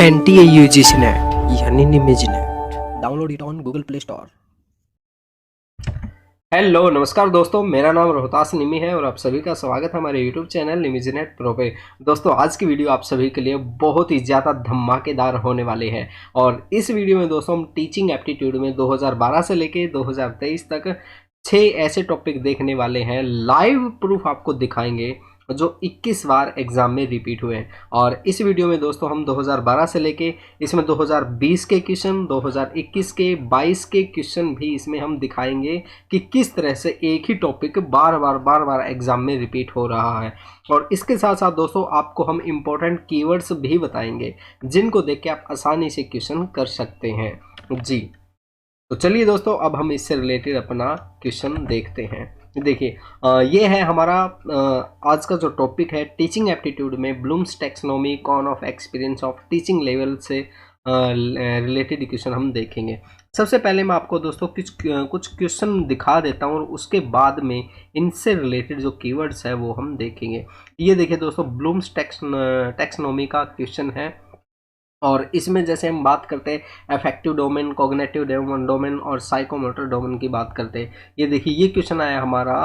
NTA UGC NET यानी निमेज NET. Download it on Google Play Store. Hello नमस्कार दोस्तों, मेरा नाम रोहतास निमी है और आप सभी का स्वागत है हमारे यूट्यूब चैनल निमेज नेट प्रो पे। दोस्तों आज की वीडियो आप सभी के लिए बहुत ही ज़्यादा धमाकेदार होने वाली है और इस वीडियो में दोस्तों हम टीचिंग एप्टीट्यूड में 2012 से लेके 2023 तक 6 ऐसे टॉपिक देखने वाले हैं। लाइव प्रूफ आपको दिखाएंगे जो 21 बार एग्जाम में रिपीट हुए हैं। और इस वीडियो में दोस्तों हम 2012 से लेके इसमें 2020 के क्वेश्चन, 2021 के, 22 के क्वेश्चन भी इसमें हम दिखाएंगे कि किस तरह से एक ही टॉपिक बार बार एग्जाम में रिपीट हो रहा है। और इसके साथ साथ दोस्तों आपको हम इम्पोर्टेंट कीवर्ड्स भी बताएंगे जिनको देख के आप आसानी से क्वेश्चन कर सकते हैं जी। तो चलिए दोस्तों अब हम इससे रिलेटेड अपना क्वेश्चन देखते हैं। देखिए ये है हमारा आज का जो टॉपिक है टीचिंग एप्टीट्यूड में Bloom's taxonomy cone of experience of teaching level से रिलेटेड क्वेश्चन हम देखेंगे। सबसे पहले मैं आपको दोस्तों कुछ क्वेश्चन दिखा देता हूँ और उसके बाद में इनसे रिलेटेड जो कीवर्ड्स है वो हम देखेंगे। ये देखिए दोस्तों ब्लूम्स टैक्सोनॉमी का क्वेश्चन है और इसमें जैसे हम बात करते हैं अफेक्टिव डोमेन, कॉग्निटिव डोमेन और साइकोमोटर डोमेन की बात करते हैं। ये देखिए ये क्वेश्चन आया हमारा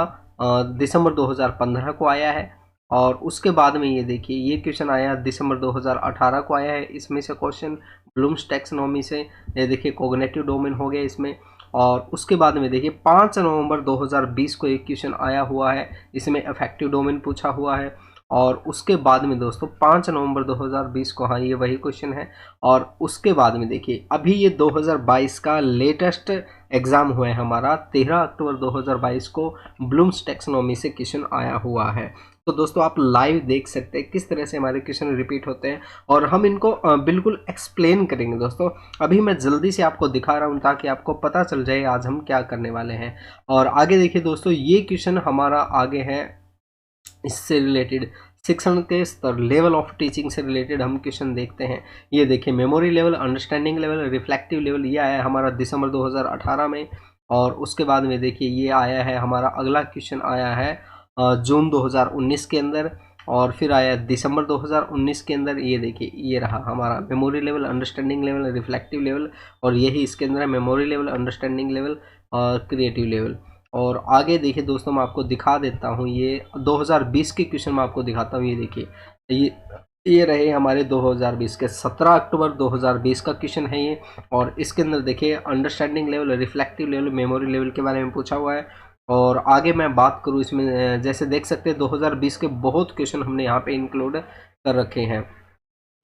दिसंबर 2015 को आया है और उसके बाद में ये देखिए ये क्वेश्चन आया दिसंबर 2018 को आया है। इसमें से क्वेश्चन ब्लूम्स टैक्सोनॉमी से ये देखिए कॉग्निटिव डोमेन हो गया इसमें। और उसके बाद में देखिए 5 नवंबर 2020 को एक क्वेश्चन आया हुआ है, इसमें अफेक्टिव डोमेन पूछा हुआ है। और उसके बाद में दोस्तों 5 नवंबर 2020 को, हाँ ये वही क्वेश्चन है। और उसके बाद में देखिए अभी ये 2022 का लेटेस्ट एग्ज़ाम हुआ है हमारा 13 अक्टूबर 2022 को ब्लूम्स टैक्सोनॉमी से क्वेश्चन आया हुआ है। तो दोस्तों आप लाइव देख सकते हैं किस तरह से हमारे क्वेश्चन रिपीट होते हैं और हम इनको बिल्कुल एक्सप्लेन करेंगे। दोस्तों अभी मैं जल्दी से आपको दिखा रहा हूँ ताकि आपको पता चल जाए आज हम क्या करने वाले हैं। और आगे देखिए दोस्तों ये क्वेश्चन हमारा आगे है इससे रिलेटेड शिक्षण के स्तर, लेवल ऑफ टीचिंग से रिलेटेड हम क्वेश्चन देखते हैं। ये देखिए memory level, understanding level, reflective level, ये आया है हमारा दिसंबर 2018 में। और उसके बाद में देखिए ये आया है हमारा अगला क्वेश्चन आया है जून 2019 के अंदर और फिर आया दिसंबर 2019 के अंदर। ये देखिए ये रहा हमारा memory level, understanding level, reflective level और यही इसके अंदर है मेमोरी लेवल, अंडरस्टैंडिंग लेवल और क्रिएटिव लेवल। और आगे देखिए दोस्तों मैं आपको दिखा देता हूँ ये 2020 के क्वेश्चन मैं आपको दिखाता हूँ। ये देखिए ये रहे हमारे 2020 के 17 अक्टूबर 2020 का क्वेश्चन है ये। और इसके अंदर देखिए understanding level, reflective level, memory level के बारे में पूछा हुआ है। और आगे मैं बात करूँ इसमें जैसे देख सकते हैं 2020 के बहुत क्वेश्चन हमने यहाँ पे इंक्लूड कर रखे हैं।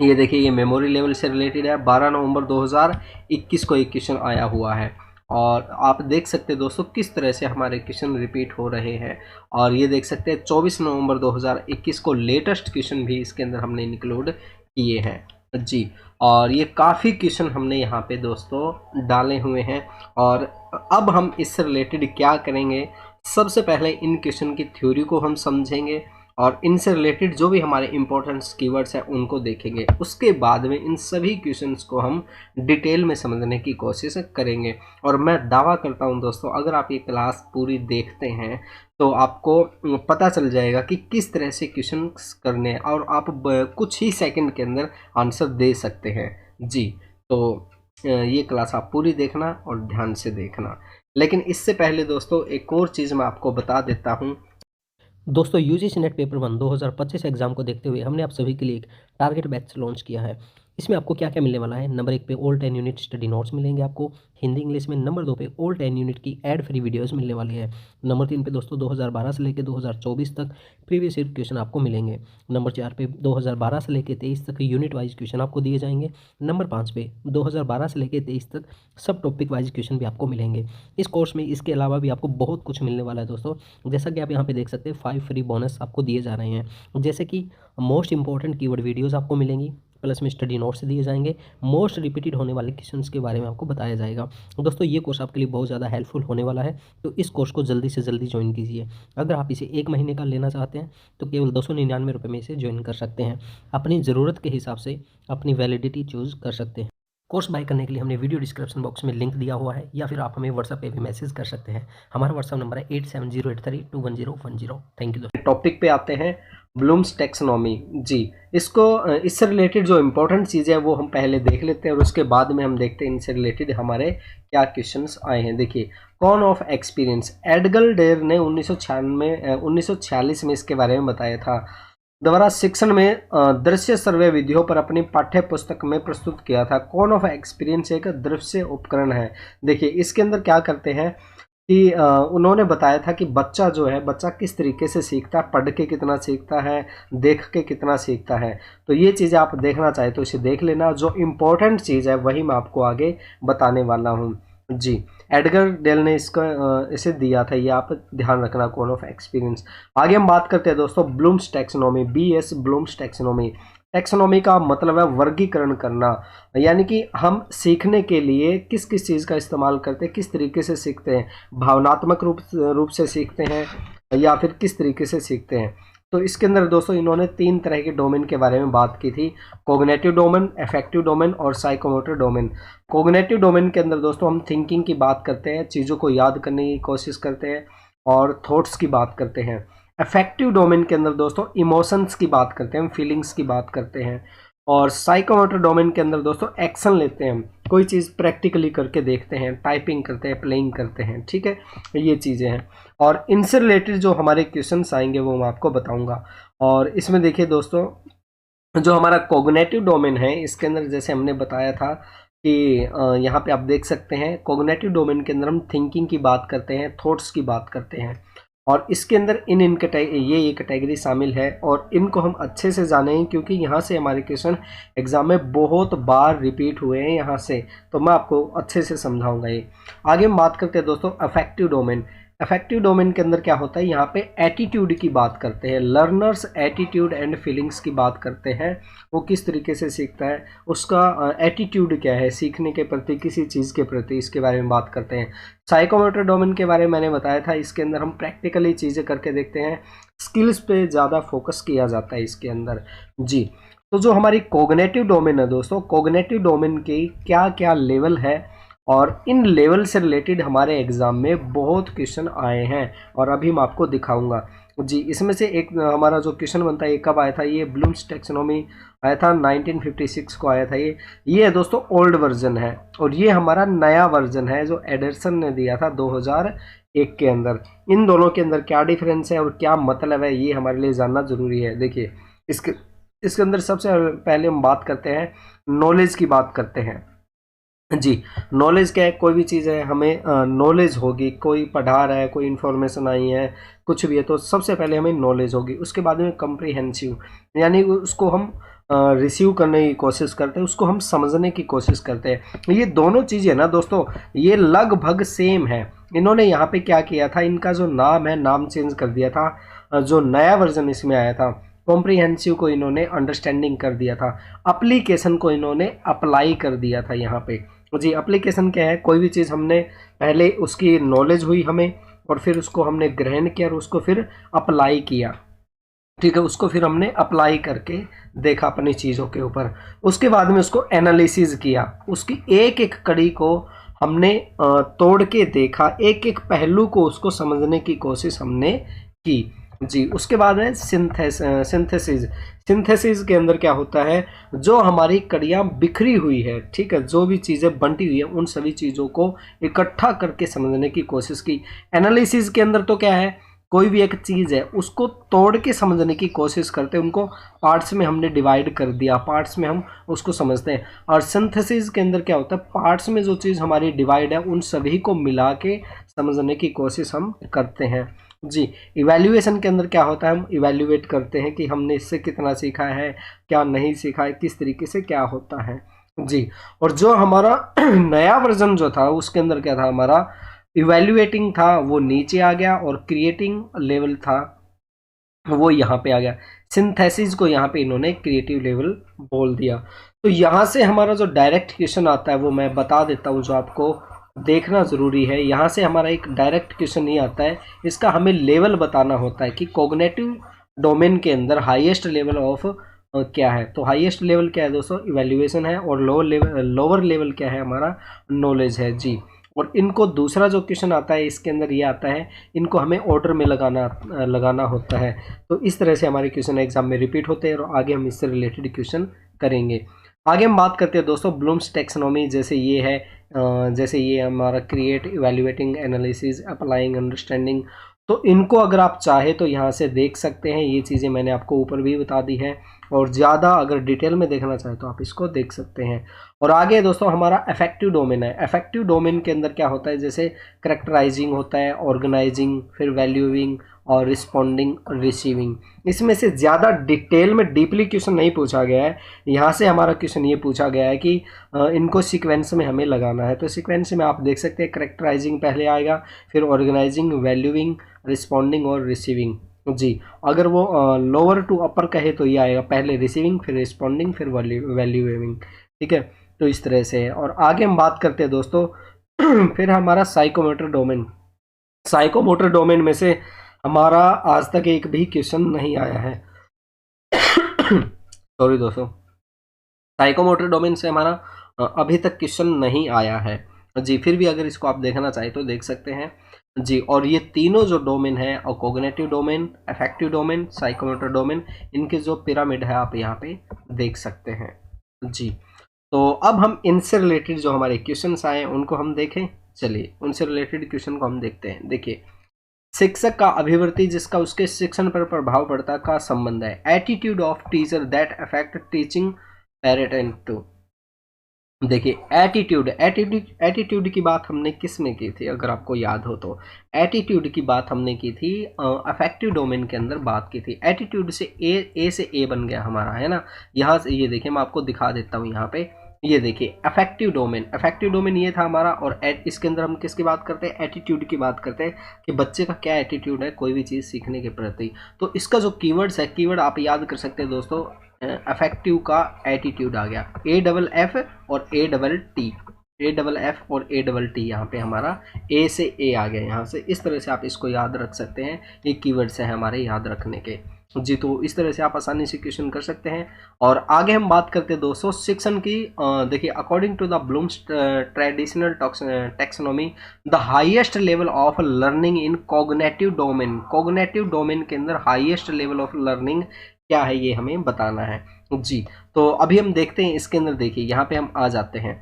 ये देखिए ये मेमोरी लेवल से रिलेटेड है, 12 नवंबर 2021 को एक क्वेश्चन आया हुआ है। और आप देख सकते हैं दोस्तों किस तरह से हमारे क्वेश्चन रिपीट हो रहे हैं। और ये देख सकते हैं 24 नवंबर 2021 को लेटेस्ट क्वेश्चन भी इसके अंदर हमने इंक्लूड किए हैं जी। और ये काफ़ी क्वेश्चन हमने यहाँ पे दोस्तों डाले हुए हैं। और अब हम इससे रिलेटेड क्या करेंगे, सबसे पहले इन क्वेश्चन की थ्योरी को हम समझेंगे और इनसे रिलेटेड जो भी हमारे इंपॉर्टेंट कीवर्ड्स हैं उनको देखेंगे। उसके बाद में इन सभी क्वेश्चंस को हम डिटेल में समझने की कोशिश करेंगे। और मैं दावा करता हूं दोस्तों अगर आप ये क्लास पूरी देखते हैं तो आपको पता चल जाएगा कि किस तरह से क्वेश्चन करने हैं और आप कुछ ही सेकंड के अंदर आंसर दे सकते हैं जी। तो ये क्लास आप पूरी देखना और ध्यान से देखना। लेकिन इससे पहले दोस्तों एक और चीज़ मैं आपको बता देता हूँ। दोस्तों यूजीसी नेट पेपर 1 2025 एग्जाम को देखते हुए हमने आप सभी के लिए एक टारगेट बैच लॉन्च किया है। इसमें आपको क्या क्या मिलने वाला है, नंबर 1 पे ऑल 10 यूनिट स्टडी नोट्स मिलेंगे आपको हिंदी इंग्लिश में। नंबर 2 पे ऑल 10 यूनिट की एड फ्री वीडियोस मिलने वाली है। नंबर 3 पे दोस्तों 2012 से लेकर 2024 तक प्रीवियस ईयर क्वेश्चन आपको मिलेंगे। नंबर 4 पे 2012 से लेकर 23 तक यूनिट वाइज क्वेश्चन आपको दिए जाएंगे। नंबर 5 पे 2012 से लेकर 23 तक सब टॉपिक वाइज क्वेश्चन भी आपको मिलेंगे इस कोर्स में। इसके अलावा भी आपको बहुत कुछ मिलने वाला है दोस्तों, जैसा कि आप यहाँ पे देख सकते हैं 5 फ्री बोनस आपको दिए जा रहे हैं, जैसे कि मोस्ट इंपॉर्टेंट कीवर्ड वीडियोस आपको मिलेंगी, प्लस में स्टडी नोट्स दिए जाएंगे, मोस्ट रिपीटेड होने वाले क्वेश्चंस के बारे में आपको बताया जाएगा। दोस्तों ये कोर्स आपके लिए बहुत ज़्यादा हेल्पफुल होने वाला है, तो इस कोर्स को जल्दी से जल्दी ज्वाइन कीजिए। अगर आप इसे 1 महीने का लेना चाहते हैं तो केवल 299 रुपये में इसे ज्वाइन कर सकते हैं। अपनी ज़रूरत के हिसाब से अपनी वैलिडिटी चूज़ कर सकते हैं। कोर्स बाय करने के लिए हमने वीडियो डिस्क्रिप्शन बॉक्स में लिंक दिया हुआ है या फिर आप हमें व्हाट्सएप पे भी मैसेज कर सकते हैं। हमारा व्हाट्सएप नंबर है 8708321010। Thank you. टॉपिक पे आते हैं ब्लूम्स टैक्सोनॉमी। जी, इसको इससे रिलेटेड जो इम्पोर्टेंट चीज़ है वो हम पहले देख लेते हैं और उसके बाद में हम देखते हैं इनसे रिलेटेड हमारे क्या क्वेश्चंस आए हैं। देखिए, cone of experience, Edgar Dale ने 1946 में इसके बारे में बताया था। द्वारा शिक्षण में दृश्य सर्वे विधियों पर अपनी पाठ्य पुस्तक में प्रस्तुत किया था। कॉन ऑफ एक्सपीरियंस एक दृश्य उपकरण है। देखिए, इसके अंदर क्या करते हैं कि उन्होंने बताया था कि बच्चा जो है, बच्चा किस तरीके से सीखता है, पढ़ के कितना सीखता है, देख के कितना सीखता है। तो ये चीज़ें आप देखना चाहे तो इसे देख लेना, जो इम्पोर्टेंट चीज़ है वही मैं आपको आगे बताने वाला हूँ। जी, एडगर डेल ने इसका इसे दिया था, ये आप ध्यान रखना, कॉन ऑफ एक्सपीरियंस। आगे हम बात करते हैं दोस्तों Bloom's taxonomy, BS Bloom's taxonomy. Taxonomy का मतलब है वर्गीकरण करना, यानी कि हम सीखने के लिए किस किस चीज़ का इस्तेमाल करते हैं, किस तरीके से सीखते हैं, भावनात्मक रूप से सीखते हैं या फिर किस तरीके से सीखते हैं। तो इसके अंदर दोस्तों इन्होंने 3 तरह के डोमेन के बारे में बात की थी, कोग्निटिव डोमेन, अफेक्टिव डोमेन और साइकोमोटर डोमेन। कोग्निटिव डोमेन के अंदर दोस्तों हम थिंकिंग की बात करते हैं, चीज़ों को याद करने की कोशिश करते हैं और थॉट्स की बात करते हैं। अफेक्टिव डोमेन के अंदर दोस्तों इमोशंस की बात करते हैं, हम फीलिंग्स की बात करते हैं। और साइकोमोटर डोमेन के अंदर दोस्तों एक्शन लेते हैं, हम कोई चीज़ प्रैक्टिकली करके देखते हैं, टाइपिंग करते हैं, प्लेइंग करते हैं, ठीक है, ये चीज़ें हैं। और इनसे रिलेटेड जो हमारे क्वेश्चंस आएंगे वो मैं आपको बताऊंगा। और इसमें देखिए दोस्तों, जो हमारा कोग्निटिव डोमेन है इसके अंदर जैसे हमने बताया था कि यहाँ पे आप देख सकते हैं, कोग्निटिव डोमेन के अंदर हम थिंकिंग की बात करते हैं, थॉट्स की बात करते हैं। और इसके अंदर इन ये कैटेगरी शामिल है और इनको हम अच्छे से जानें क्योंकि यहाँ से हमारे क्वेश्चन एग्जाम में बहुत बार रिपीट हुए हैं यहाँ से, तो मैं आपको अच्छे से समझाऊंगा ये। आगे हम बात करते हैं दोस्तों अफेक्टिव डोमेन। अफेक्टिव डोमेन के अंदर क्या होता है, यहाँ पे एटीट्यूड की बात करते हैं, लर्नर्स एटीट्यूड एंड फीलिंग्स की बात करते हैं, वो किस तरीके से सीखता है, उसका एटीट्यूड क्या है सीखने के प्रति, किसी चीज़ के प्रति, इसके बारे में बात करते हैं। साइकोमोटर डोमेन के बारे में मैंने बताया था, इसके अंदर हम प्रैक्टिकली चीज़ें करके देखते हैं, स्किल्स पे ज़्यादा फोकस किया जाता है इसके अंदर। जी, तो जो हमारी कोग्निटिव डोमेन है दोस्तों, कोग्निटिव डोमेन की क्या क्या लेवल है और इन लेवल से रिलेटेड हमारे एग्जाम में बहुत क्वेश्चन आए हैं और अभी मैं आपको दिखाऊंगा। जी, इसमें से एक हमारा जो क्वेश्चन बनता है ये कब आया था, ये ब्लूम्स टैक्सोनॉमी आया था 1956 को आया था। ये दोस्तों ओल्ड वर्जन है और ये हमारा नया वर्जन है जो एडरसन ने दिया था 2001 के अंदर। इन दोनों के अंदर क्या डिफरेंस है और क्या मतलब है ये हमारे लिए जानना जरूरी है। देखिए, इसके अंदर सबसे पहले हम बात करते हैं, नॉलेज की बात करते हैं। जी, नॉलेज क्या है, कोई भी चीज़ है हमें नॉलेज होगी, कोई पढ़ा रहा है, कोई इन्फॉर्मेशन आई है, कुछ भी है, तो सबसे पहले हमें नॉलेज होगी। उसके बाद में कम्प्रीहेंसिव, यानी उसको हम रिसीव करने की कोशिश करते हैं, उसको हम समझने की कोशिश करते हैं। ये दोनों चीज़ें ना दोस्तों ये लगभग सेम है। इन्होंने यहाँ पे क्या किया था, इनका जो नाम है नाम चेंज कर दिया था। जो नया वर्जन इसमें आया था, कॉम्प्रीहेंसिव को इन्होंने अंडरस्टैंडिंग कर दिया था, एप्लीकेशन को इन्होंने अप्लाई कर दिया था यहाँ पे। जी, एप्लीकेशन क्या है, कोई भी चीज़ हमने पहले उसकी नॉलेज हुई हमें और फिर उसको हमने ग्रहण किया और उसको फिर अप्लाई किया, ठीक है, उसको फिर हमने अप्लाई करके देखा अपनी चीज़ों के ऊपर। उसके बाद में उसको एनालिसिस किया, उसकी एक एक कड़ी को हमने तोड़ के देखा, एक एक पहलू को उसको समझने की कोशिश हमने की। जी, उसके बाद है सिंथेसिस। सिंथेसिस के अंदर क्या होता है, जो हमारी कड़ियाँ बिखरी हुई है, ठीक है, जो भी चीज़ें बंटी हुई है उन सभी चीज़ों को इकट्ठा करके समझने की कोशिश की। एनालिसिस के अंदर तो क्या है, कोई भी एक चीज़ है उसको तोड़ के समझने की कोशिश करते हैं, उनको पार्ट्स में हमने डिवाइड कर दिया, पार्ट्स में हम उसको समझते हैं। और सिंथेसिस के अंदर क्या होता है, पार्ट्स में जो चीज़ हमारी डिवाइड है उन सभी को मिला के समझने की कोशिश हम करते हैं। जी, इवैल्यूएशन के अंदर क्या होता है, हम इवैल्यूएट करते हैं कि हमने इससे कितना सीखा है, क्या नहीं सीखा है, किस तरीके से क्या होता है। जी, और जो हमारा नया वर्जन जो था उसके अंदर क्या था, हमारा इवैल्यूएटिंग था वो नीचे आ गया और क्रिएटिंग लेवल था वो यहाँ पे आ गया। सिंथेसिस को यहाँ पे इन्होंने क्रिएटिव लेवल बोल दिया। तो यहाँ से हमारा जो डायरेक्ट क्वेश्चन आता है वो मैं बता देता हूँ, जो आपको देखना ज़रूरी है। यहाँ से हमारा एक डायरेक्ट क्वेश्चन नहीं आता है, इसका हमें लेवल बताना होता है कि कोग्निटिव डोमेन के अंदर हाईएस्ट लेवल ऑफ क्या है। तो हाईएस्ट लेवल क्या है दोस्तों, इवैल्यूएशन है, और लोअर लेवल क्या है हमारा, नॉलेज है। जी, और इनको दूसरा जो क्वेश्चन आता है इसके अंदर ये आता है, इनको हमें ऑर्डर में लगाना होता है। तो इस तरह से हमारे क्वेश्चन एग्जाम में रिपीट होते हैं और आगे हम इससे रिलेटेड क्वेश्चन करेंगे। आगे हम बात करते हैं दोस्तों ब्लूम्स टैक्सोनॉमी, जैसे ये है जैसे ये हमारा create, evaluating, analysis, applying, understanding. तो इनको अगर आप चाहे तो यहाँ से देख सकते हैं, ये चीज़ें मैंने आपको ऊपर भी बता दी है, और ज़्यादा अगर डिटेल में देखना चाहे तो आप इसको देख सकते हैं। और आगे दोस्तों हमारा अफेक्टिव डोमेन है। अफेक्टिव डोमेन के अंदर क्या होता है, जैसे करेक्टराइजिंग होता है, ऑर्गेनाइजिंग, फिर वैल्यूइंग और रिस्पॉन्डिंग, रिसीविंग। इसमें से ज़्यादा डिटेल में डीपली क्वेश्चन नहीं पूछा गया है। यहाँ से हमारा क्वेश्चन ये पूछा गया है कि इनको सीक्वेंस में हमें लगाना है। तो सीक्वेंस में आप देख सकते हैं करेक्टराइजिंग पहले आएगा, फिर ऑर्गेनाइजिंग, वैल्यूइंग, रिस्पॉन्डिंग और रिसीविंग। जी, अगर वो लोअर टू अपर कहे तो ये आएगा पहले रिसीविंग, फिर रिस्पॉन्डिंग, फिर वैल्यूइंग। ठीक है, तो इस तरह से है। और आगे हम बात करते हैं दोस्तों फिर हमारा साइकोमोटर डोमेन। साइकोमोटर डोमेन में से हमारा आज तक एक भी क्वेश्चन नहीं आया है सॉरी दोस्तों, साइकोमोटर डोमेन से हमारा अभी तक क्वेश्चन नहीं आया है जी। फिर भी अगर इसको आप देखना चाहे तो देख सकते हैं जी। और ये तीनों जो डोमेन है, और cognitive domain, affective domain, psychomotor domain, इनके जो पिरामिड है आप यहाँ पे देख सकते हैं जी। तो अब हम इनसे रिलेटेड जो हमारे क्वेश्चंस आए उनको हम देखें। चलिए उनसे रिलेटेड क्वेश्चन को हम देखते हैं। देखिए, शिक्षक का अभिवृत्ति जिसका उसके शिक्षण पर प्रभाव पड़ता का संबंध है। Attitude of teacher that affect teaching parent too. देखिए एटीट्यूड की बात हमने किस में की थी, अगर आपको याद हो तो एटीट्यूड की बात हमने की थी अफेक्टिव डोमेन के अंदर बात की थी। एटीट्यूड से ए से ए बन गया हमारा, है ना। यहाँ से ये देखिए, मैं आपको दिखा देता हूँ यहाँ पे। ये देखिए अफेक्टिव डोमेन ये था हमारा, और इसके अंदर हम किसकी बात करते हैं, एटीट्यूड की बात करते हैं कि बच्चे का क्या एटीट्यूड है कोई भी चीज़ सीखने के प्रति। तो इसका जो कीवर्ड्स है, कीवर्ड आप याद कर सकते हैं दोस्तों। अफेक्टिव का एटीट्यूड आ गया, AFF और AFF और ATT, यहाँ पे हमारा ए से ए आ गया यहाँ से। इस तरह से आप इसको याद रख सकते हैं, ये कीवर्ड्स हैं हमारे याद रखने के जी। तो इस तरह से आप आसानी से क्वेश्चन कर सकते हैं। और आगे हम बात करते हैं दोस्तों शिक्षण की। देखिए, according to the Bloom's traditional taxonomy, the highest level of learning in cognitive domain के अंदर हाईएस्ट लेवल ऑफ लर्निंग क्या है, ये हमें बताना है जी। तो अभी हम देखते हैं इसके अंदर। देखिए यहाँ पे हम आ जाते हैं,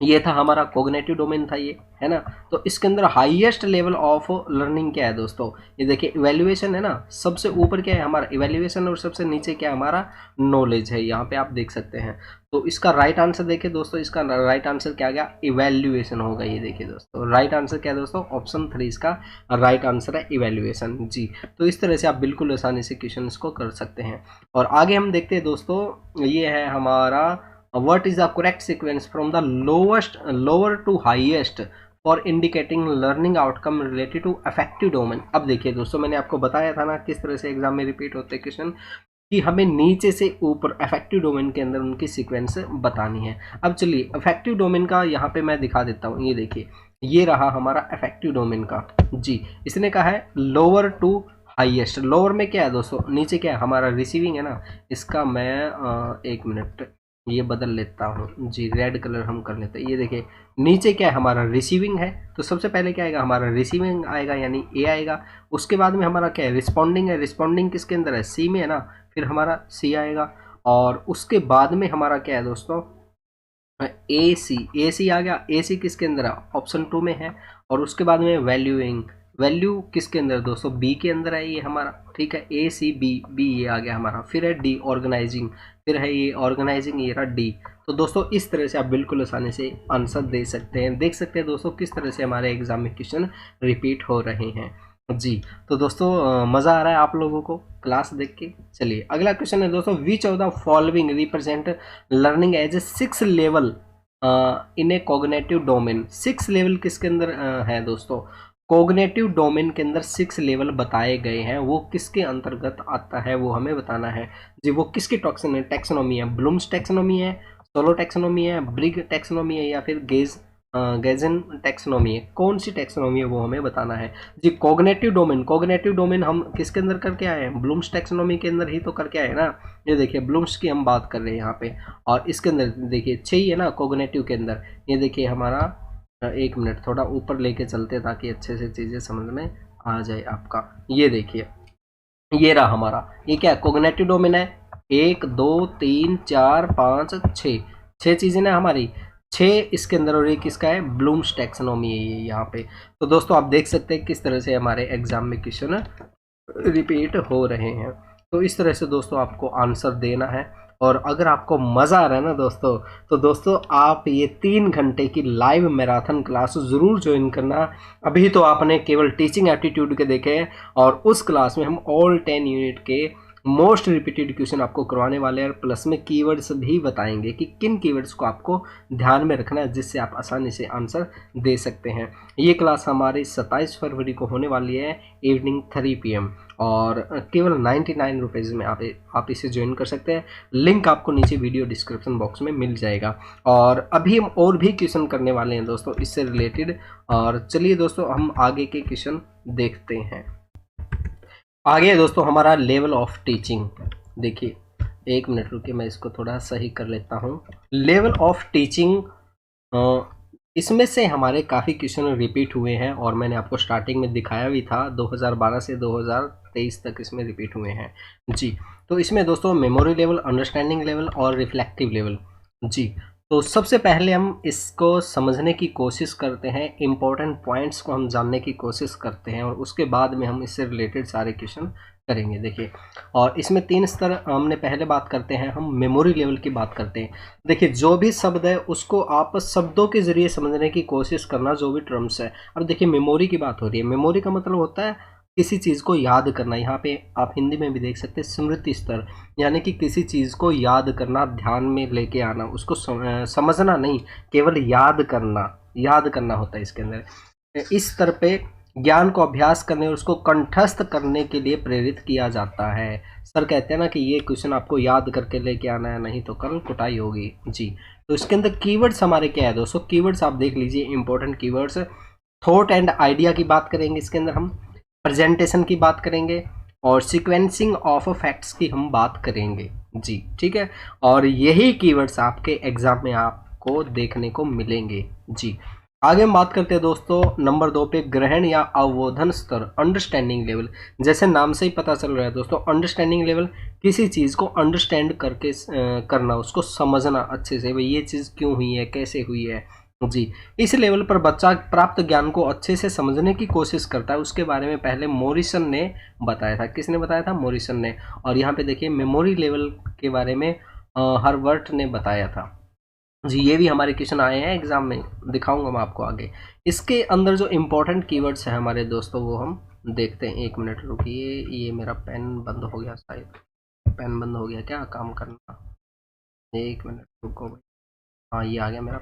ये था हमारा कोग्निटिव डोमेन था ये, है ना। तो इसके अंदर हाईएस्ट लेवल ऑफ लर्निंग क्या है दोस्तों, ये देखिए इवैल्यूएशन है ना। सबसे ऊपर क्या है हमारा इवैल्यूएशन, और सबसे नीचे क्या है हमारा नॉलेज है, यहाँ पे आप देख सकते हैं। तो इसका राइट आंसर देखिए दोस्तों, इसका राइट आंसर क्या गया, इवैल्यूएशन होगा। ये देखिए दोस्तों, राइट आंसर क्या है दोस्तों, ऑप्शन 3 इसका राइट आंसर है, इवैल्यूएशन जी। तो इस तरह से आप बिल्कुल आसानी से क्वेश्चन को कर सकते हैं। और आगे हम देखते हैं दोस्तों, ये है हमारा what is the correct sequence from the lower to highest for indicating learning outcome related to affective domain। अब देखिए दोस्तों, मैंने आपको बताया था ना किस तरह से एग्जाम में रिपीट होते क्वेश्चन, कि हमें नीचे से ऊपर अफेक्टिव डोमेन के अंदर उनकी सीक्वेंस बतानी है। अब चलिए अफेक्टिव डोमेन का यहाँ पे मैं दिखा देता हूँ। ये देखिए, ये रहा हमारा अफेक्टिव डोमेन का जी। इसने कहा है लोअर टू हाईएस्ट। लोअर में क्या है दोस्तों, नीचे क्या है हमारा रिसीविंग है ना। इसका मैं एक मिनट ये बदल लेता हूँ जी, रेड कलर हम कर लेते हैं। ये देखिए नीचे क्या है हमारा रिसीविंग है, तो सबसे पहले क्या आएगा हमारा रिसीविंग आएगा, यानी ए आएगा। उसके बाद में हमारा क्या है रिस्पॉन्डिंग है, रिस्पॉन्डिंग किसके अंदर है, सी में है ना, फिर हमारा सी आएगा। और उसके बाद में हमारा क्या है दोस्तों, ए सी आ गया। ए सी किसके अंदर है, ऑप्शन 2 में है। और उसके बाद में वैल्यूइंग, वैल्यू किसके अंदर दोस्तों, बी के अंदर है ये हमारा, ठीक है। ए सी बी ये आ गया हमारा। फिर है डी ऑर्गेनाइजिंग, फिर है ये ऑर्गेनाइजिंग, ये रहा डी। तो दोस्तों इस तरह से आप बिल्कुल आसानी से आंसर दे सकते हैं। देख सकते हैं दोस्तों किस तरह से हमारे एग्जाम में क्वेश्चन रिपीट हो रहे हैं जी। तो दोस्तों मज़ा आ रहा है आप लोगों को क्लास देख के। चलिए अगला क्वेश्चन है दोस्तों, which of the following represent learning as a 6 level in a cognitive domain. 6 level किसके अंदर है दोस्तों, कोग्निटिव डोमेन के अंदर 6 लेवल बताए गए हैं। वो किसके अंतर्गत आता है वो हमें बताना है जी। वो किसकी टैक्सोनॉमी है, ब्लूम्स टैक्सोनॉमी है, सोलो टैक्सोनॉमी है, ब्रिग टैक्सोनॉमी है, या फिर गेजन टैक्सोनॉमी है। कौन सी टैक्सोनॉमी है वो हमें बताना है जी। कोग्निटिव डोमेन हम किसके अंदर करके आए हैं, ब्लूम्स टैक्सोनॉमी के अंदर ही तो करके आए ना। ये देखिए ब्लूम्स की हम बात कर रहे हैं यहाँ पे, और इसके अंदर देखिए 6 ही है ना कोग्निटिव के अंदर। ये देखिए हमारा एक मिनट थोड़ा ऊपर लेके चलते ताकि अच्छे से चीज़ें समझ में आ जाए आपका। ये देखिए, ये रहा हमारा, ये क्या कोग्निटिव डोमेन है, 1 2 3 4 5 6, 6 चीज़ें ना हमारी, 6 इसके अंदर, और एक इसका है ब्लूम्स टैक्सोनॉमी है ये यहाँ पे। तो दोस्तों आप देख सकते हैं किस तरह से हमारे एग्जाम में क्वेश्चन रिपीट हो रहे हैं। तो इस तरह से दोस्तों आपको आंसर देना है। और अगर आपको मज़ा आ रहा है ना दोस्तों, तो दोस्तों आप ये 3 घंटे की लाइव मैराथन क्लास ज़रूर ज्वाइन करना। अभी तो आपने केवल टीचिंग एप्टीट्यूड के देखे हैं, और उस क्लास में हम ऑल 10 यूनिट के मोस्ट रिपीटेड क्वेश्चन आपको करवाने वाले हैं, और प्लस में कीवर्ड्स भी बताएंगे कि किन कीवर्ड्स को आपको ध्यान में रखना है जिससे आप आसानी से आंसर दे सकते हैं। ये क्लास हमारी 27 फरवरी को होने वाली है इवनिंग 3 PM, और केवल 99 रुपीज़ में आप इसे ज्वाइन कर सकते हैं। लिंक आपको नीचे वीडियो डिस्क्रिप्शन बॉक्स में मिल जाएगा। और अभी हम और भी क्वेश्चन करने वाले हैं दोस्तों इससे रिलेटेड। और चलिए दोस्तों हम आगे के क्वेश्चन देखते हैं। आगे है दोस्तों हमारा लेवल ऑफ टीचिंग। देखिए, एक मिनट रुकिए, मैं इसको थोड़ा सही कर लेता हूँ। लेवल ऑफ टीचिंग, इसमें से हमारे काफ़ी क्वेश्चन रिपीट हुए हैं, और मैंने आपको स्टार्टिंग में दिखाया भी था, 2012 से 2023 तक इसमें रिपीट हुए हैं जी। तो इसमें दोस्तों मेमोरी लेवल, अंडरस्टैंडिंग लेवल और रिफ्लेक्टिव लेवल जी। तो सबसे पहले हम इसको समझने की कोशिश करते हैं, इम्पोर्टेंट पॉइंट्स को हम जानने की कोशिश करते हैं, और उसके बाद में हम इससे रिलेटेड सारे क्वेश्चन करेंगे। देखिए, और इसमें 3 स्तर हमने पहले बात करते हैं, हम मेमोरी लेवल की बात करते हैं। देखिए, जो भी शब्द है उसको आप शब्दों के ज़रिए समझने की कोशिश करना, जो भी टर्म्स है। अब देखिए, मेमोरी की बात हो रही है, मेमोरी का मतलब होता है किसी चीज़ को याद करना। यहाँ पे आप हिंदी में भी देख सकते हैं स्मृति स्तर, यानी कि किसी चीज़ को याद करना, ध्यान में लेके आना, उसको समझना नहीं, केवल याद करना होता है इसके अंदर। इस स्तर पे ज्ञान को अभ्यास करने और उसको कंठस्थ करने के लिए प्रेरित किया जाता है। सर कहते हैं ना कि ये क्वेश्चन आपको याद करके लेके आना है, नहीं तो कल कुटाई होगी जी। तो इसके अंदर कीवर्ड्स हमारे क्या है दोस्तों, कीवर्ड्स आप देख लीजिए, important keywords. Thought and idea की बात करेंगे इसके अंदर हम, प्रेजेंटेशन की बात करेंगे, और सीक्वेंसिंग ऑफ फैक्ट्स की हम बात करेंगे जी, ठीक है। और यही कीवर्ड्स आपके एग्जाम में आपको देखने को मिलेंगे जी। आगे हम बात करते हैं दोस्तों नंबर 2 पे, ग्रहण या अवबोधन स्तर, अंडरस्टैंडिंग लेवल। जैसे नाम से ही पता चल रहा है दोस्तों, अंडरस्टैंडिंग लेवल, किसी चीज़ को अंडरस्टैंड करके करना, उसको समझना अच्छे से, भाई ये चीज़ क्यों हुई है, कैसे हुई है जी। इस लेवल पर बच्चा प्राप्त ज्ञान को अच्छे से समझने की कोशिश करता है। उसके बारे में पहले मॉरिसन ने बताया था। किसने बताया था? मॉरिसन ने। और यहाँ पे देखिए मेमोरी लेवल के बारे में हर्बर्ट ने बताया था जी। ये भी हमारे क्वेश्चन आए हैं एग्जाम में, दिखाऊंगा मैं आपको आगे। इसके अंदर जो इम्पोर्टेंट कीवर्ड्स हैं हमारे दोस्तों वो हम देखते हैं। एक मिनट रुकिए, ये मेरा पेन बंद हो गया, शायद पेन बंद हो गया क्या काम करना। एक मिनट रुको भाई, हाँ ये आ गया मेरा।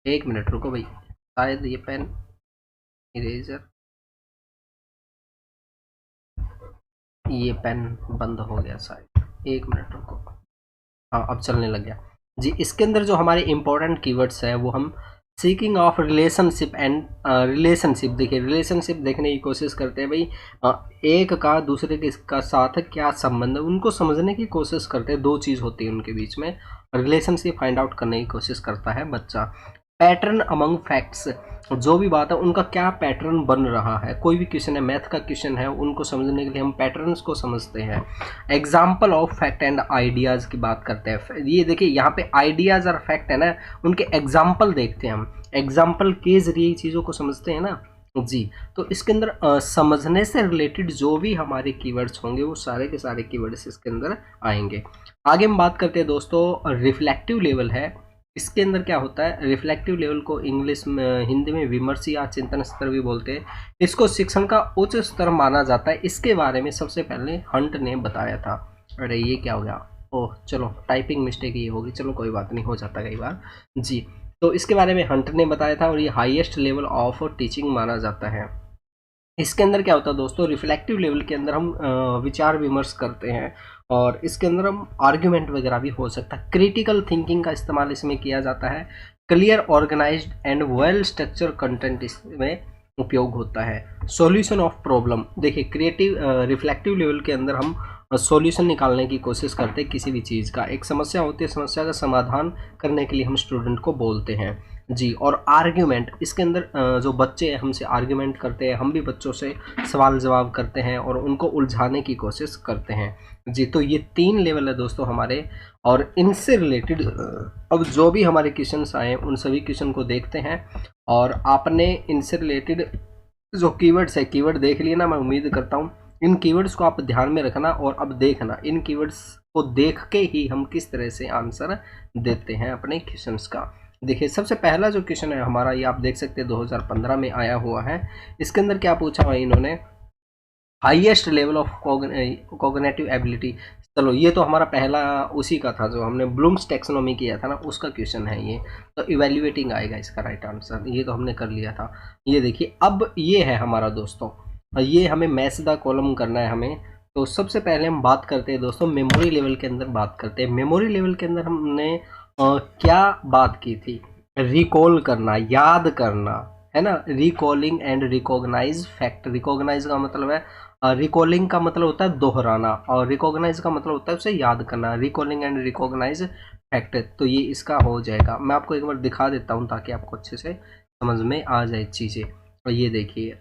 एक मिनट रुको भाई, शायद ये पेन इरेजर, ये पेन बंद हो गया शायद, एक मिनट रुको। हाँ अब चलने लग गया जी। इसके अंदर जो हमारे इंपॉर्टेंट कीवर्ड्स है वो हम seeking of relationship and relationship. देखिए रिलेशनशिप देखने की कोशिश करते हैं भाई, एक का दूसरे के का साथ क्या संबंध है उनको समझने की कोशिश करते हैं। दो चीज़ होती है उनके बीच में, रिलेशनशिप फाइंड आउट करने की कोशिश करता है बच्चा। पैटर्न अमंग फैक्ट्स, जो भी बात है उनका क्या पैटर्न बन रहा है। कोई भी क्वेश्चन है, मैथ का क्वेश्चन है, उनको समझने के लिए हम पैटर्न्स को समझते हैं। Example of fact and ideas की बात करते हैं। ये देखिए यहाँ पे आइडियाज़ और फैक्ट है ना, उनके एग्जाम्पल देखते हैं हम, एग्जाम्पल के जरिए चीज़ों को समझते हैं ना जी। तो इसके अंदर समझने से रिलेटेड जो भी हमारे कीवर्ड्स होंगे वो सारे के सारे कीवर्ड्स इसके अंदर आएंगे। आगे हम बात करते हैं दोस्तों रिफ्लेक्टिव लेवल है। इसके अंदर क्या होता है, रिफ्लेक्टिव लेवल को इंग्लिश में, हिंदी में विमर्श या चिंतन स्तर भी बोलते हैं। इसको शिक्षण का उच्च स्तर माना जाता है। इसके बारे में सबसे पहले हंट ने बताया था। अरे ये क्या हो गया, ओह चलो टाइपिंग मिस्टेक ये होगी, चलो कोई बात नहीं, हो जाता कई बार जी। तो इसके बारे में हंट ने बताया था और ये हाईएस्ट लेवल ऑफ टीचिंग माना जाता है। इसके अंदर क्या होता है दोस्तों, रिफ्लेक्टिव लेवल के अंदर हम विचार विमर्श करते हैं और इसके अंदर हम आर्ग्यूमेंट वगैरह भी हो सकता है। क्रिटिकल थिंकिंग का इस्तेमाल इसमें किया जाता है। Clear organized and well structure content इसमें उपयोग होता है। सॉल्यूशन ऑफ प्रॉब्लम, देखिए क्रिएटिव रिफ्लेक्टिव लेवल के अंदर हम सॉल्यूशन निकालने की कोशिश करते हैं किसी भी चीज़ का। एक समस्या होती है, समस्या का समाधान करने के लिए हम स्टूडेंट को बोलते हैं जी। और आर्ग्यूमेंट, इसके अंदर जो बच्चे हमसे आर्ग्यूमेंट करते हैं, हम भी बच्चों से सवाल जवाब करते हैं और उनको उलझाने की कोशिश करते हैं जी। तो ये 3 लेवल है दोस्तों हमारे, और इनसे रिलेटेड अब जो भी हमारे क्वेश्चंस आए उन सभी क्वेश्चन को देखते हैं। और आपने इनसे रिलेटेड जो कीवर्ड्स है, कीवर्ड देख लिए ना, मैं उम्मीद करता हूँ इन कीवर्ड्स को आप ध्यान में रखना। और अब देखना इन कीवर्ड्स को देख के ही हम किस तरह से आंसर देते हैं अपने क्वेश्चंस का। देखिए सबसे पहला जो क्वेश्चन है हमारा, ये आप देख सकते हैं 2015 में आया हुआ है। इसके अंदर क्या पूछा हुआ इन्होंने, highest level of cognitive ability. चलो ये तो हमारा पहला उसी का था जो हमने ब्लूम्स टैक्सोनॉमी किया था ना, उसका क्वेश्चन है ये। तो इवैल्यूएटिंग आएगा इसका राइट आंसर, ये तो हमने कर लिया था। ये देखिए अब ये है हमारा दोस्तों, ये हमें मैच द कॉलम करना है हमें। तो सबसे पहले हम बात करते हैं दोस्तों मेमोरी लेवल के अंदर बात करते हैं। मेमोरी लेवल के अंदर हमने क्या बात की थी, रिकॉल करना, याद करना, है ना। Recalling and recognize fact. Recognize का मतलब है, रिकॉलिंग का मतलब होता है दोहराना, और रिकॉग्नाइज का मतलब होता है उसे याद करना। रिकॉलिंग एंड रिकॉग्नाइज फैक्ट, तो ये इसका हो जाएगा। मैं आपको एक बार दिखा देता हूँ ताकि आपको अच्छे से समझ में आ जाए चीज़ें। और ये देखिए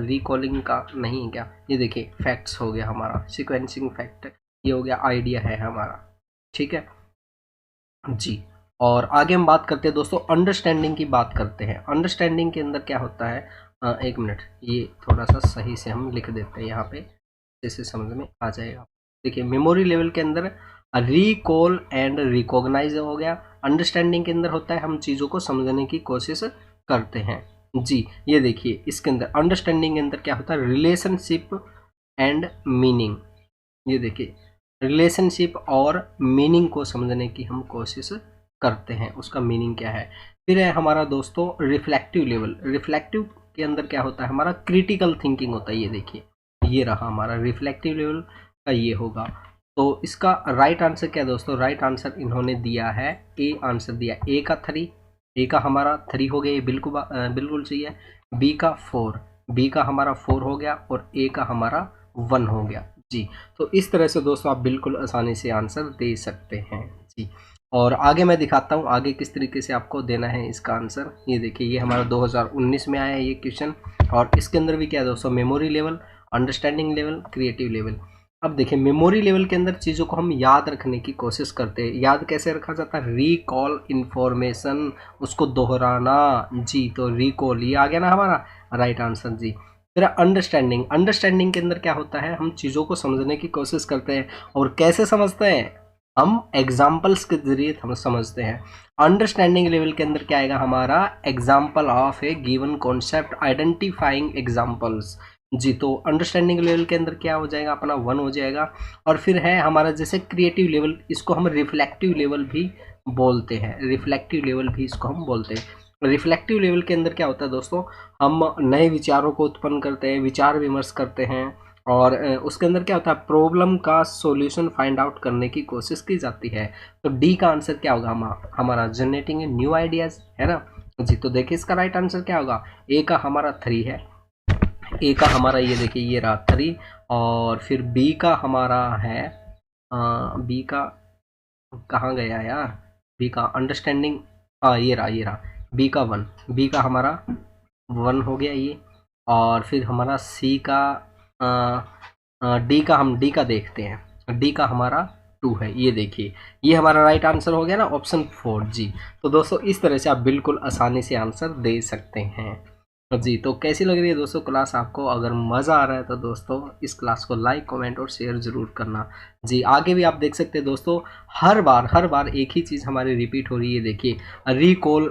रिकॉलिंग का नहीं क्या, ये देखिए फैक्ट्स हो गया हमारा, सीक्वेंसिंग फैक्ट ये हो गया, आइडिया है हमारा, ठीक है जी। और आगे हम बात करते हैं दोस्तों अंडरस्टैंडिंग की बात करते हैं। अंडरस्टैंडिंग के अंदर क्या होता है, एक मिनट ये थोड़ा सा सही से हम लिख देते हैं यहाँ पे, जैसे समझ में आ जाएगा। देखिए मेमोरी लेवल के अंदर रिकॉल एंड रिकॉग्नाइज हो गया। अंडरस्टैंडिंग के अंदर होता है हम चीज़ों को समझने की कोशिश करते हैं जी। ये देखिए इसके अंदर अंडरस्टैंडिंग के अंदर क्या होता है, रिलेशनशिप एंड मीनिंग। ये देखिए रिलेशनशिप और मीनिंग को समझने की हम कोशिश करते हैं, उसका मीनिंग क्या है। फिर है हमारा दोस्तों रिफ्लेक्टिव लेवल। रिफ्लेक्टिव के अंदर क्या होता है हमारा, क्रिटिकल थिंकिंग होता है। ये देखिए ये रहा हमारा रिफ्लेक्टिव लेवल का, ये होगा। तो इसका राइट आंसर क्या है दोस्तों, राइट आंसर इन्होंने दिया है ए आंसर दिया, ए का 3, ए का हमारा 3 हो गया, ये बिल्कुल सही है। बी का 4, बी का हमारा 4 हो गया, और ए का हमारा 1 हो गया जी। तो इस तरह से दोस्तों आप बिल्कुल आसानी से आंसर दे सकते हैं जी। और आगे मैं दिखाता हूँ आगे किस तरीके से आपको देना है इसका आंसर। ये देखिए ये हमारा 2019 में आया है ये क्वेश्चन, और इसके अंदर भी क्या है दोस्तों, memory level, understanding level, creative level. अब देखिए मेमोरी लेवल के अंदर चीज़ों को हम याद रखने की कोशिश करते हैं। याद कैसे रखा जाता है, रिकॉल इन्फॉर्मेशन, उसको दोहराना जी। तो रिकॉल ये आ गया ना हमारा राइट आंसर जी। फिर अंडरस्टैंडिंग, अंडरस्टैंडिंग के अंदर क्या होता है, हम चीज़ों को समझने की कोशिश करते हैं। और कैसे समझते हैं, हम एग्जाम्पल्स के जरिए हम समझते हैं। अंडरस्टैंडिंग लेवल के अंदर क्या आएगा हमारा, example of a given concept, identifying examples जी। तो अंडरस्टैंडिंग लेवल के अंदर क्या हो जाएगा अपना 1 हो जाएगा। और फिर है हमारा जैसे क्रिएटिव लेवल, इसको हम रिफ्लेक्टिव लेवल भी बोलते हैं, रिफ्लेक्टिव लेवल भी इसको हम बोलते हैं। रिफ्लेक्टिव लेवल के अंदर क्या होता है दोस्तों, हम नए विचारों को उत्पन्न करते हैं, विचार विमर्श करते हैं, और उसके अंदर क्या होता है, प्रॉब्लम का सॉल्यूशन फाइंड आउट करने की कोशिश की जाती है। तो डी का आंसर क्या होगा हमारा जनरेटिंग न्यू आइडियाज, है ना जी। तो देखिए इसका राइट आंसर क्या होगा, ए का हमारा 3 है, ए का हमारा ये देखिए ये रहा 3, और फिर बी का हमारा है, बी का कहाँ गया यार, बी का अंडरस्टैंडिंग, ये रहा बी का 1, बी का हमारा 1 हो गया ये। और फिर हमारा सी का डी का, हम डी का देखते हैं, डी का हमारा 2 है। ये देखिए ये हमारा राइट आंसर हो गया ना ऑप्शन 4 जी। तो दोस्तों इस तरह से आप बिल्कुल आसानी से आंसर दे सकते हैं जी। तो कैसी लग रही है दोस्तों क्लास आपको, अगर मज़ा आ रहा है तो दोस्तों इस क्लास को लाइक कमेंट और शेयर ज़रूर करना जी। आगे भी आप देख सकते हैं दोस्तों, हर बार एक ही चीज़ हमारी रिपीट हो रही है। देखिए रिकॉल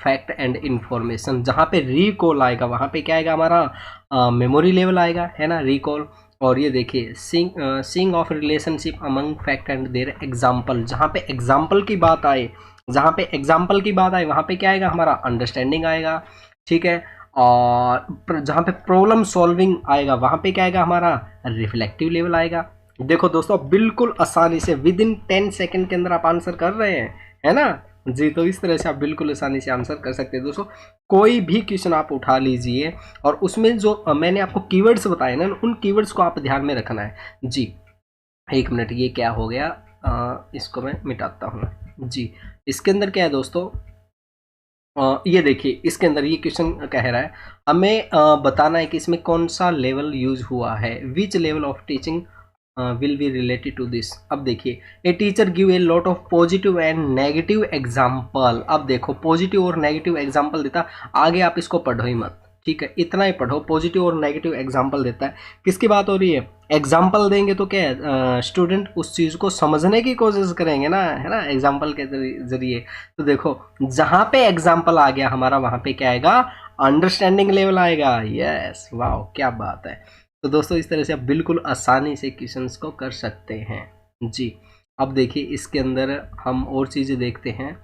फैक्ट एंड इन्फॉर्मेशन, जहाँ पे रिकॉल आएगा वहाँ पे क्या आएगा हमारा मेमोरी लेवल आएगा, है ना रिकॉल। और ये देखिए sing of relationship among fact and their example, जहाँ पे एग्जाम्पल की बात आए, वहाँ पे क्या आएगा हमारा अंडरस्टैंडिंग आएगा, ठीक है। और जहाँ पे प्रॉब्लम सॉल्विंग आएगा वहाँ पे क्या आएगा हमारा रिफ्लेक्टिव लेवल आएगा। देखो दोस्तों बिल्कुल आसानी से विद इन 10 सेकेंड के अंदर आप आंसर कर रहे हैं, है ना जी। तो इस तरह से आप बिल्कुल आसानी से आंसर कर सकते हैं दोस्तों। कोई भी क्वेश्चन आप उठा लीजिए, और उसमें जो मैंने आपको कीवर्ड्स बताए ना, उन कीवर्ड्स को आप ध्यान में रखना है जी। एक मिनट, ये क्या हो गया, इसको मैं मिटाता हूँ जी। इसके अंदर क्या है दोस्तों, ये देखिए इसके अंदर ये क्वेश्चन कह रहा है हमें बताना है कि इसमें कौन सा लेवल यूज हुआ है, which level of teaching will be related to this. अब देखिए, a teacher give a lot of positive and negative example. अब देखो पॉजिटिव और नेगेटिव एग्जाम्पल देता, आगे आप इसको पढ़ो ही मत, ठीक है, इतना ही पढ़ो। पॉजिटिव और नेगेटिव एग्जाम्पल देता है, किसकी बात हो रही है, एग्जाम्पल देंगे तो क्या है, स्टूडेंट उस चीज़ को समझने की कोशिश करेंगे ना, है ना, एग्जाम्पल के जरिए। तो देखो जहाँ पे एग्जाम्पल आ गया हमारा, वहाँ पे क्या आएगा, अंडरस्टैंडिंग लेवल आएगा। यस, वाह क्या बात है। तो दोस्तों इस तरह से आप बिल्कुल आसानी से क्वेश्चंस को कर सकते हैं जी। अब देखिए इसके अंदर हम और चीज़ें देखते हैं,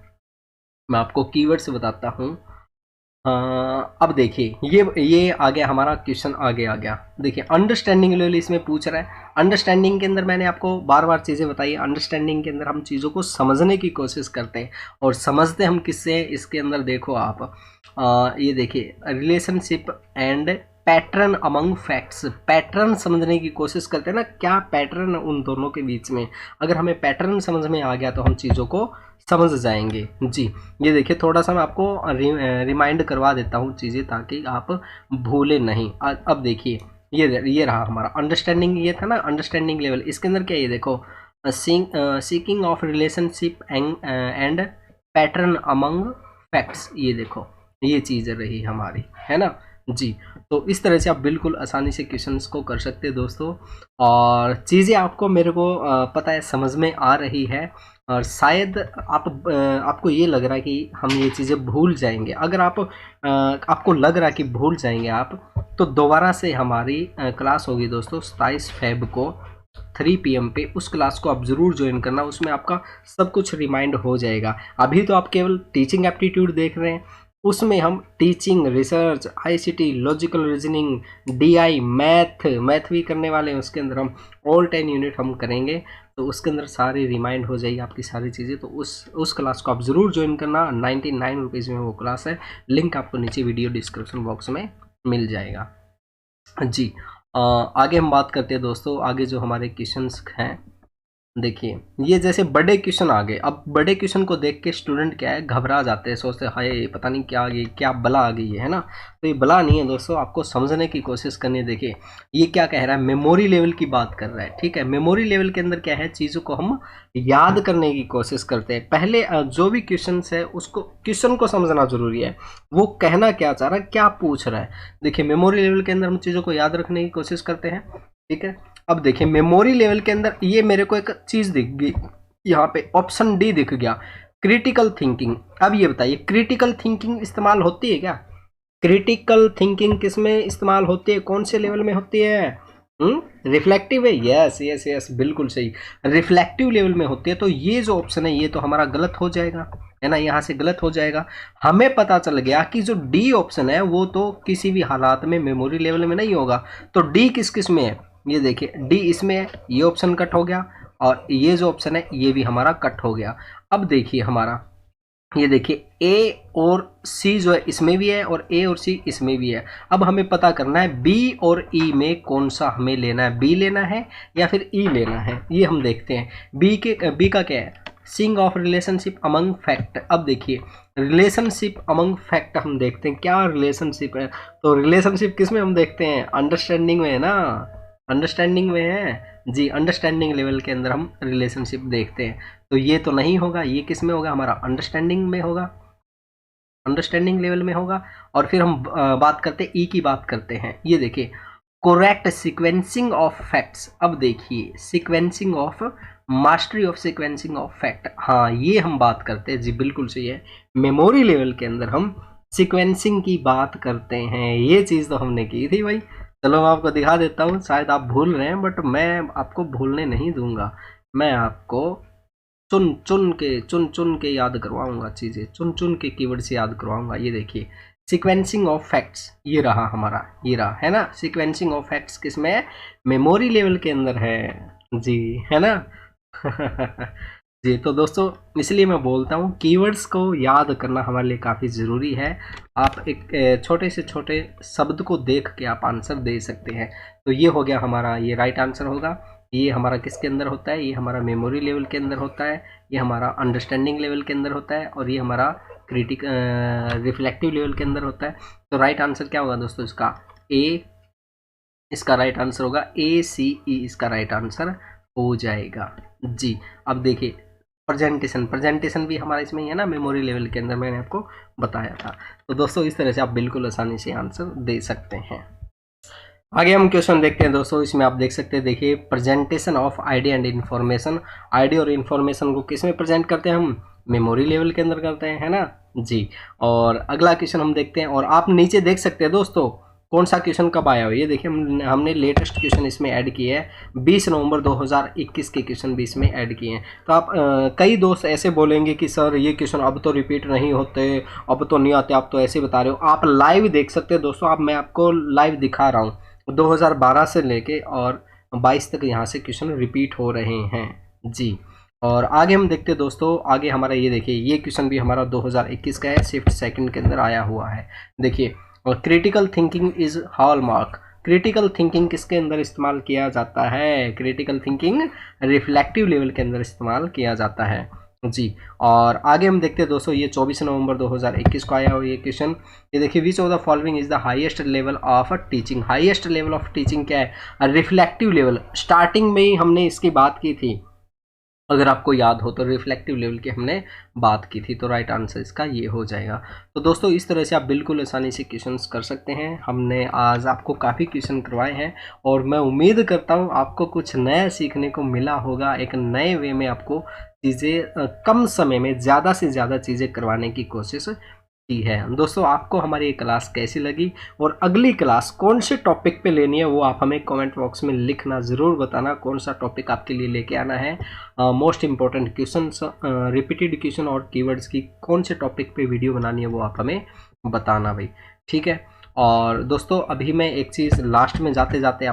मैं आपको कीवर्ड्स बताता हूँ। अब देखिए ये आ गया हमारा क्वेश्चन, आगे आ गया। देखिए अंडरस्टैंडिंग लेवल इसमें पूछ रहा है। अंडरस्टैंडिंग के अंदर मैंने आपको बार बार चीज़ें बताई, अंडरस्टैंडिंग के अंदर हम चीज़ों को समझने की कोशिश करते हैं, और समझते हम किससे, इसके अंदर देखो आप, ये देखिए relationship and pattern among facts. Pattern समझने की कोशिश करते हैं ना, क्या पैटर्न उन दोनों के बीच में, अगर हमें पैटर्न समझ में आ गया तो हम चीज़ों को समझ जाएंगे जी। ये देखिए थोड़ा सा मैं आपको रिमाइंड करवा देता हूँ चीज़ें, ताकि आप भूले नहीं। अब देखिए ये रहा हमारा अंडरस्टैंडिंग, ये था ना अंडरस्टैंडिंग लेवल। इसके अंदर क्या है, ये देखो, seeking of relationship and pattern among facts. ये देखो ये चीज़ रही हमारी, है ना जी। तो इस तरह से आप बिल्कुल आसानी से क्वेश्चंस को कर सकते हैं दोस्तों, और चीज़ें आपको मेरे को पता है समझ में आ रही है, और शायद आपको ये लग रहा है कि हम ये चीज़ें भूल जाएंगे। अगर आपको लग रहा है कि भूल जाएंगे आप, तो दोबारा से हमारी क्लास होगी दोस्तों 27 फेब को 3 PM पे। उस क्लास को आप ज़रूर ज्वाइन करना, उसमें आपका सब कुछ रिमाइंड हो जाएगा। अभी तो आप केवल टीचिंग एप्टीट्यूड देख रहे हैं, उसमें हम teaching, research, ICT, logical reasoning, DI, math भी करने वाले हैं। उसके अंदर हम ऑल 10 यूनिट हम करेंगे, तो उसके अंदर सारी रिमाइंड हो जाएगी आपकी सारी चीज़ें। तो उस क्लास को आप ज़रूर ज्वाइन करना, 99 रुपीज़ में वो क्लास है। लिंक आपको नीचे वीडियो डिस्क्रिप्शन बॉक्स में मिल जाएगा जी। आगे हम बात करते हैं दोस्तों, आगे जो हमारे क्वेश्चंस हैं, देखिए ये जैसे बड़े क्वेश्चन आ गए। अब बड़े क्वेश्चन को देख के स्टूडेंट क्या है, घबरा जाते हैं, सोचते हैं हाय पता नहीं क्या आ गई, क्या बला आ गई है ना। तो ये बला नहीं है दोस्तों, आपको समझने की कोशिश करनी है। देखिए ये क्या कह रहा है, मेमोरी लेवल की बात कर रहा है, ठीक है। मेमोरी लेवल के अंदर क्या है, चीज़ों को हम याद करने की कोशिश करते हैं। पहले जो भी क्वेश्चन है उसको, क्वेश्चन को समझना जरूरी है, वो कहना क्या चाह रहा है, क्या पूछ रहा है। देखिए मेमोरी लेवल के अंदर हम चीज़ों को याद रखने की कोशिश करते हैं, ठीक है। अब देखिए मेमोरी लेवल के अंदर ये मेरे को एक चीज़ दिख गई, यहाँ पे ऑप्शन डी दिख गया, क्रिटिकल थिंकिंग। अब ये बताइए क्रिटिकल थिंकिंग इस्तेमाल होती है क्या, क्रिटिकल थिंकिंग किस में इस्तेमाल होती है, कौन से लेवल में होती है, रिफ्लेक्टिव है। यस यस यस, बिल्कुल सही, रिफ्लेक्टिव लेवल में होती है। तो ये जो ऑप्शन है ये तो हमारा गलत हो जाएगा, है ना, यहाँ से गलत हो जाएगा। हमें पता चल गया कि जो डी ऑप्शन है वो तो किसी भी हालात में मेमोरी लेवल में नहीं होगा। तो डी किस किस में है, ये देखिए डी इसमें है, ये ऑप्शन कट हो गया, और ये जो ऑप्शन है ये भी हमारा कट हो गया। अब देखिए हमारा, ये देखिए ए और सी जो है इसमें भी है, और ए और सी इसमें भी है। अब हमें पता करना है बी और ई में कौन सा हमें लेना है, बी लेना है या फिर ई लेना है, ये हम देखते हैं। बी का क्या है, सिंग ऑफ रिलेशनशिप अमंग फैक्ट। अब देखिए रिलेशनशिप अमंग फैक्ट हम देखते हैं, क्या रिलेशनशिप है। तो रिलेशनशिप किस में हम देखते हैं, अंडरस्टैंडिंग में है ना, अंडरस्टैंडिंग में है जी। अंडरस्टैंडिंग लेवल के अंदर हम रिलेशनशिप देखते हैं। तो ये तो नहीं होगा, ये किस में होगा, हमारा अंडरस्टैंडिंग में होगा, अंडरस्टैंडिंग लेवल में होगा। और फिर हम बात करते हैं ई की बात करते हैं। ये देखिए कोरेक्ट सीक्वेंसिंग ऑफ फैक्ट्स। अब देखिए sequencing of, mastery of sequencing of fact, हाँ ये हम बात करते हैं जी, बिल्कुल सही है। मेमोरी लेवल के अंदर हम सीक्वेंसिंग की बात करते हैं, ये चीज़ तो हमने की थी भाई। चलो मैं आपको दिखा देता हूँ, शायद आप भूल रहे हैं, बट मैं आपको भूलने नहीं दूंगा। मैं आपको चुन चुन के याद करवाऊंगा, चीज़ें चुन चुन के कीवर्ड से याद करवाऊंगा। ये देखिए सीक्वेंसिंग ऑफ फैक्ट्स, ये रहा हमारा, ये रहा, है ना। सीक्वेंसिंग ऑफ फैक्ट्स किसमें है, मेमोरी लेवल के अंदर है जी, है ना। जी तो दोस्तों इसलिए मैं बोलता हूँ कीवर्ड्स को याद करना हमारे लिए काफ़ी ज़रूरी है। आप एक छोटे से छोटे शब्द को देख के आप आंसर दे सकते हैं। तो ये हो गया हमारा, ये राइट आंसर होगा। ये हमारा किसके अंदर होता है, ये हमारा मेमोरी लेवल के अंदर होता है, ये हमारा अंडरस्टैंडिंग लेवल के अंदर होता है, और ये हमारा रिफ्लेक्टिव लेवल के अंदर होता है। तो राइट आंसर क्या होगा दोस्तों, इसका राइट आंसर होगा ACE, इसका राइट आंसर हो जाएगा जी। अब देखिए प्रेजेंटेशन भी हमारा इसमें ही है ना, मेमोरी लेवल के अंदर, मैंने आपको बताया था। तो दोस्तों इस तरह से आप बिल्कुल आसानी से आंसर दे सकते हैं। आगे हम क्वेश्चन देखते हैं दोस्तों। इसमें आप देख सकते हैं, देखिए presentation of idea and information. Idea और इन्फॉर्मेशन को किस में प्रेजेंट करते हैं हम, मेमोरी लेवल के अंदर करते हैं, है ना जी। और अगला क्वेश्चन हम देखते हैं, और आप नीचे देख सकते हैं दोस्तों कौन सा क्वेश्चन कब आया हो। ये देखिए हमने लेटेस्ट क्वेश्चन इसमें ऐड किए हैं, 20 नवंबर 2021 के क्वेश्चन भी इसमें ऐड किए हैं। तो आप कई दोस्त ऐसे बोलेंगे कि सर ये क्वेश्चन अब तो रिपीट नहीं होते, अब तो नहीं आते, आप तो ऐसे बता रहे हो। आप लाइव देख सकते हैं दोस्तों, अब मैं आपको लाइव दिखा रहा हूँ 2012 से लेके और 22 तक यहाँ से क्वेश्चन रिपीट हो रहे हैं जी। और आगे हम देखते हैं दोस्तों, आगे हमारा ये देखिए, ये क्वेश्चन भी हमारा 2021 का है, शिफ्ट सेकंड के अंदर आया हुआ है। देखिए, और critical thinking is hallmark. Critical thinking किसके अंदर इस्तेमाल किया जाता है, क्रिटिकल थिंकिंग रिफ्लेक्टिव लेवल के अंदर इस्तेमाल किया जाता है जी। और आगे हम देखते हैं दोस्तों, ये 24 नवंबर 2021 को आया हुआ ये क्वेश्चन। ये देखिए, विच of the following is the highest level of teaching. Highest level of teaching क्या है, रिफ्लेक्टिव लेवल। स्टार्टिंग में ही हमने इसकी बात की थी, अगर आपको याद हो तो रिफ्लेक्टिव लेवल की हमने बात की थी। तो राइट आंसर इसका ये हो जाएगा। तो दोस्तों इस तरह से आप बिल्कुल आसानी से क्वेश्चंस कर सकते हैं। हमने आज आपको काफ़ी क्वेश्चन करवाए हैं, और मैं उम्मीद करता हूँ आपको कुछ नया सीखने को मिला होगा। एक नए वे में आपको चीज़ें कम समय में ज़्यादा से ज़्यादा चीज़ें करवाने की कोशिश की है। दोस्तों आपको हमारी ये क्लास कैसी लगी, और अगली क्लास कौन से टॉपिक पे लेनी है, वो आप हमें कमेंट बॉक्स में लिखना, ज़रूर बताना कौन सा टॉपिक आपके लिए लेके आना है। Most important question, repeated question और कीवर्ड्स की कौन से टॉपिक पे वीडियो बनानी है, वो आप हमें बताना भाई, ठीक है। और दोस्तों अभी मैं एक चीज़ लास्ट में जाते जाते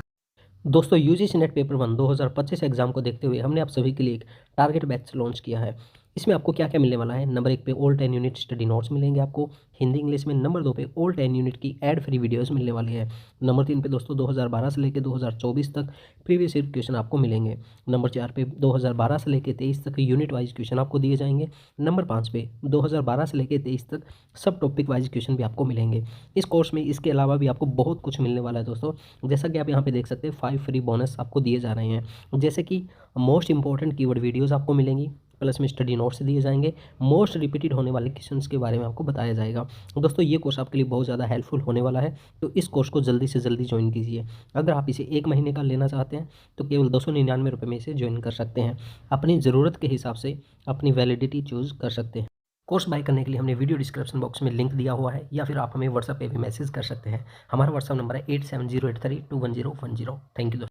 दोस्तों यूजीसी नेट पेपर 1 2025 एग्जाम को देखते हुए हमने आप सभी के लिए एक टारगेट बैच लॉन्च किया है। इसमें आपको क्या क्या मिलने वाला है, नंबर 1 पे ऑल 10 यूनिट स्टडी नोट्स मिलेंगे आपको हिंदी इंग्लिश में। नंबर 2 पे ऑल 10 यूनिट की एड फ्री वीडियोस मिलने वाली है। नंबर 3 पे दोस्तों 2012 से लेकर 2024 तक प्रीवियस ईयर क्वेश्चन आपको मिलेंगे। नंबर 4 पे 2012 से लेकर 23 तक यूनिट वाइज क्वेश्चन आपको दिए जाएंगे। नंबर 5 पे 2012 से लेकर 23 तक सब टॉपिक वाइज क्वेश्चन भी आपको मिलेंगे इस कोर्स में। इसके अलावा भी आपको बहुत कुछ मिलने वाला है दोस्तों, जैसा कि आप यहाँ पे देख सकते हैं 5 फ्री बोनस आपको दिए जा रहे हैं, जैसे कि मोस्ट इंपॉर्टेंट कीवर्ड वीडियोस आपको मिलेंगी, प्लस में स्टडी नोट्स दिए जाएंगे, मोस्ट रिपीटेड होने वाले क्वेश्चंस के बारे में आपको बताया जाएगा। दोस्तों ये कोर्स आपके लिए बहुत ज़्यादा हेल्पफुल होने वाला है, तो इस कोर्स को जल्दी से जल्दी ज्वाइन कीजिए। अगर आप इसे 1 महीने का लेना चाहते हैं तो केवल 299 रुपये में इसे ज्वाइन कर सकते हैं। अपनी ज़रूरत के हिसाब से अपनी वैलिडिटी चूज़ कर सकते हैं। कोर्स बाय करने के लिए हमने वीडियो डिस्क्रिप्शन बॉक्स में लिंक दिया हुआ है, या फिर आप हमें व्हाट्सएप पे भी मैसेज कर सकते हैं। हमारा व्हाट्सएप नंबर है 8708321010। थैंक यू दोस्तों।